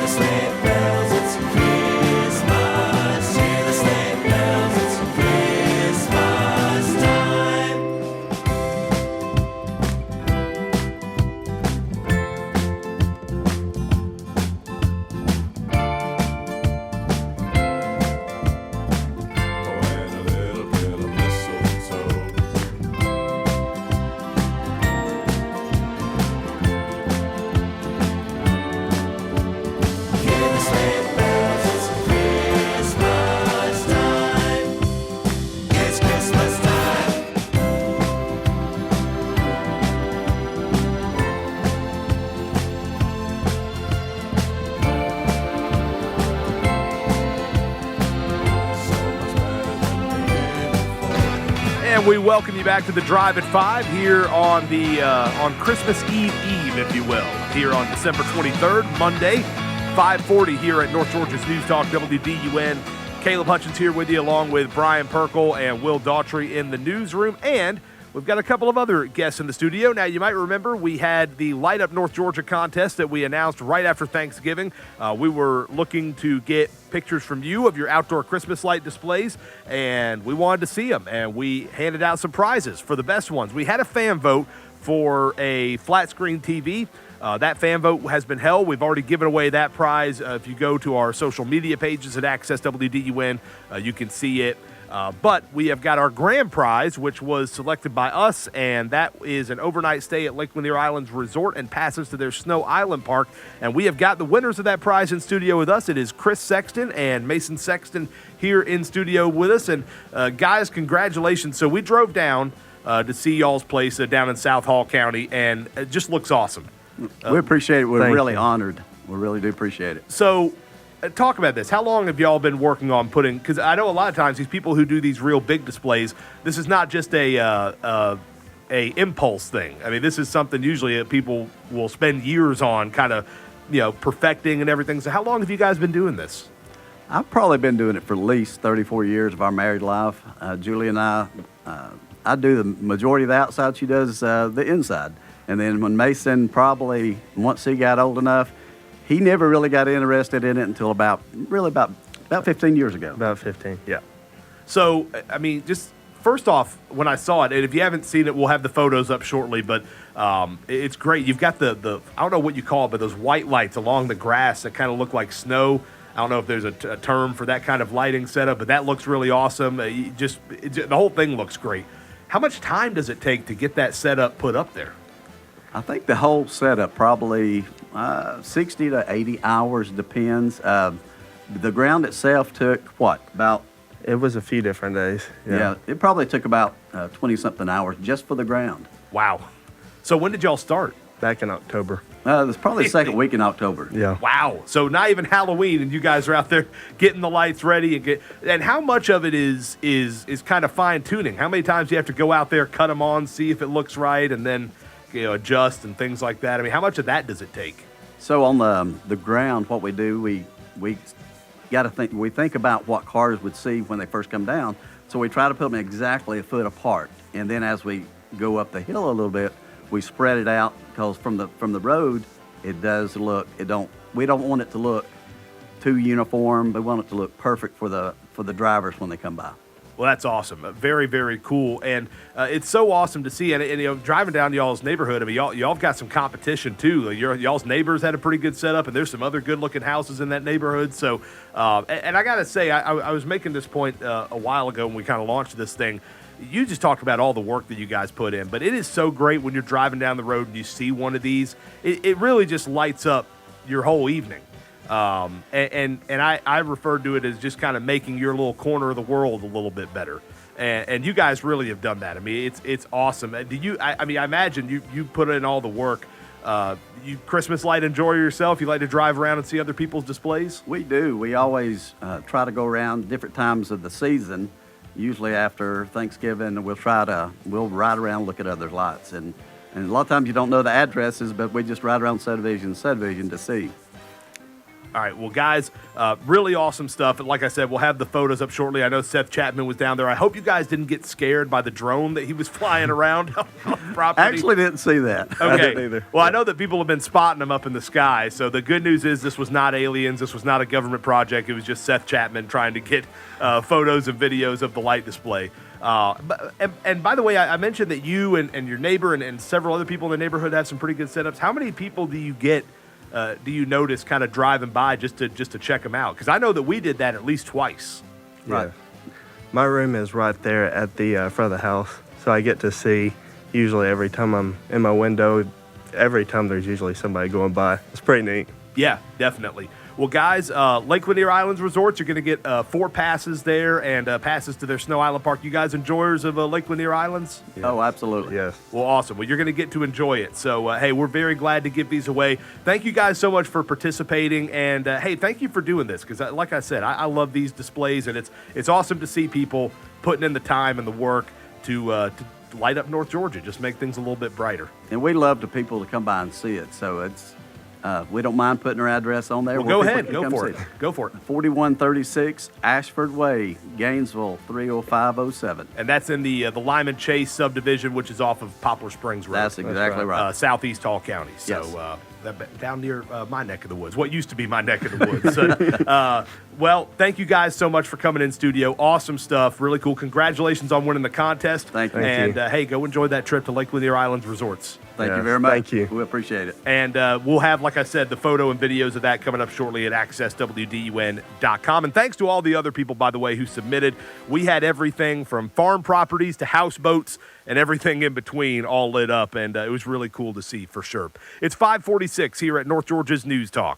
sleigh bells, it's Christmas. Hear the sleigh bells, it's Christmas time. Oh, and a little bit of mistletoe. Hear the sleigh bells, it's Christmas time. It's Christmas time. So much better than the year before. And we welcome you back to the Drive at 5 here on the on Christmas Eve, if you will, here on December 23rd, Monday, 5:40 here at North Georgia's News Talk WDUN. Caleb Hutchins here with you, along with Brian Perkle and Will Daughtry in the newsroom, and we've got a couple of other guests in the studio. Now, you might remember we had the Light Up North Georgia contest that we announced right after Thanksgiving. We were looking to get pictures from you of your outdoor Christmas light displays, and we wanted to see them, and we handed out some prizes for the best ones. We had a fan vote for a flat screen TV. That fan vote has been held. We've already given away that prize. If you go to our social media pages at Access WDUN, you can see it. But we have got our grand prize, which was selected by us, and that is an overnight stay at Lake Lanier Islands Resort and passes to their Snow Island Park. And we have got the winners of that prize in studio with us. It is Chris Sexton and Mason Sexton here in studio with us. And guys, congratulations. So we drove down to see y'all's place down in South Hall County, and it just looks awesome. We appreciate it. We're Thank really you. honored. We really do appreciate it. So, talk about this. How long have y'all been working on putting? Because I know a lot of times these people who do these real big displays, this is not just a impulse thing. I mean, this is something usually that people will spend years on, kind of, perfecting and everything. So, how long have you guys been doing this? I've probably been doing it for at least 34 years of our married life. Julie and I do the majority of the outside. She does the inside. And then when Mason probably, once he got old enough, he never really got interested in it until about 15 years ago. About 15. Yeah. So, I mean, just first off, when I saw it, and if you haven't seen it, we'll have the photos up shortly, but it's great. You've got the I don't know what you call it, but those white lights along the grass that kind of look like snow. I don't know if there's a term for that kind of lighting setup, but that looks really awesome. The whole thing looks great. How much time does it take to get that setup put up there? I think the whole setup probably 60 to 80 hours, depends. The ground itself took, about It was a few different days. Yeah, it probably took about 20-something hours just for the ground. Wow. So when did y'all start? Back in October. It was probably the second week in October. Yeah. Wow. So not even Halloween, and you guys are out there getting the lights ready. And how much of it is kind of fine tuning? How many times do you have to go out there, cut them on, see if it looks right, and then adjust and things like that? I mean, how much of that does it take? So on the ground, what we do, we got to think. We think about what cars would see when they first come down. So we try to put them exactly a foot apart, and then as we go up the hill a little bit, we spread it out, because from the road, it does look. We don't want it to look too uniform. We want it to look perfect for the drivers when they come by. Well, that's awesome. Very, very cool. And it's so awesome to see. And driving down y'all's neighborhood, I mean, y'all have got some competition, too. Y'all's neighbors had a pretty good setup, and there's some other good-looking houses in that neighborhood. So, and I got to say, I was making this point a while ago when we kind of launched this thing. You just talked about all the work that you guys put in, but it is so great when you're driving down the road and you see one of these. It really just lights up your whole evening. And I refer to it as just kind of making your little corner of the world a little bit better. And you guys really have done that. I mean, it's awesome. I imagine you put in all the work. You Christmas light enjoyer yourself? You like to drive around and see other people's displays? We do. We always try to go around different times of the season. Usually after Thanksgiving, we'll ride around and look at other lights. And a lot of times you don't know the addresses, but we just ride around subdivision to see. All right, well, guys, really awesome stuff. And like I said, we'll have the photos up shortly. I know Seth Chapman was down there. I hope you guys didn't get scared by the drone that he was flying around on the property. Actually didn't see that. Okay. I didn't either. Well, I know that people have been spotting them up in the sky. So the good news is this was not aliens. This was not a government project. It was just Seth Chapman trying to get photos and videos of the light display. And by the way, I mentioned that you and your neighbor and several other people in the neighborhood have some pretty good setups. How many people do you get? Do you notice kind of driving by just to check them out? Because I know that we did that at least twice. Right. Yeah. My room is right there at the front of the house, so I get to see usually every time I'm in my window. Every time there's usually somebody going by. It's pretty neat. Yeah, definitely. Well, guys, Lake Lanier Islands Resorts, you're going to get 4 passes there and passes to their Snow Island Park. You guys enjoyers of Lake Lanier Islands? Yes. Oh, absolutely. Yes. Well, awesome. Well, you're going to get to enjoy it. So, hey, we're very glad to give these away. Thank you guys so much for participating. And, hey, thank you for doing this because, like I said, I love these displays. And it's awesome to see people putting in the time and the work to light up North Georgia, just make things a little bit brighter. And we love the people to come by and see it. So it's we don't mind putting our address on there. Well, go where ahead. people Go can come for it. see Go for it. 4136 Ashford Way, Gainesville, 30507. And that's in the Lyman Chase subdivision, which is off of Poplar Springs Road. That's exactly right. Southeast Hall County. So Yes. Down near my neck of the woods. What used to be my neck of the woods. So, well, thank you guys so much for coming in studio. Awesome stuff. Really cool. Congratulations on winning the contest. Thank you. And hey, go enjoy that trip to Lake Lanier Islands Resorts. Thank you Yes, very much. thank you. We appreciate it. And we'll have, like I said, the photo and videos of that coming up shortly at accesswdun.com. And thanks to all the other people, by the way, who submitted. We had everything from farm properties to houseboats and everything in between all lit up. And it was really cool to see for sure. It's 546 here at North Georgia's News Talk.